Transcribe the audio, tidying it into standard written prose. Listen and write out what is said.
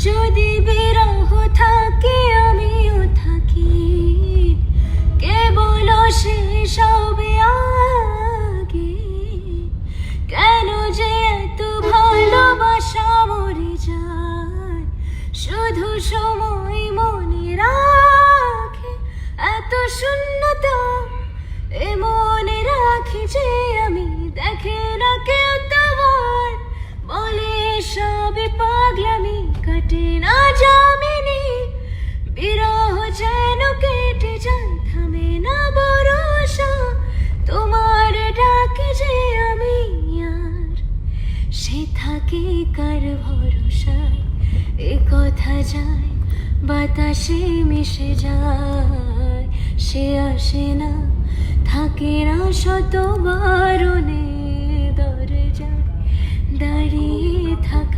যদি বিরহ থাকে আমিও থাকি, কেবল সেসবে আগে। কেন যে এত ভালোবাসা মরে যায়, শুধু সময় মনে রাখে। এত শূন্যতা এ মনে রাখি যে আমি, দেখে না কেউ তোমার, বলে সবে পাগলামি, কাটে না যামিনী। বিরহ যেন কেটে যায়, থামে না ভরসা, তোমার ডাকে যে আমি আর সে থাকে কার ভরসায়। এ কথা যায় বাতাসে মিশে যায়, সে আসে না, থাকে না, শত বারণে দরজায় দাঁড়িয়ে থাকা।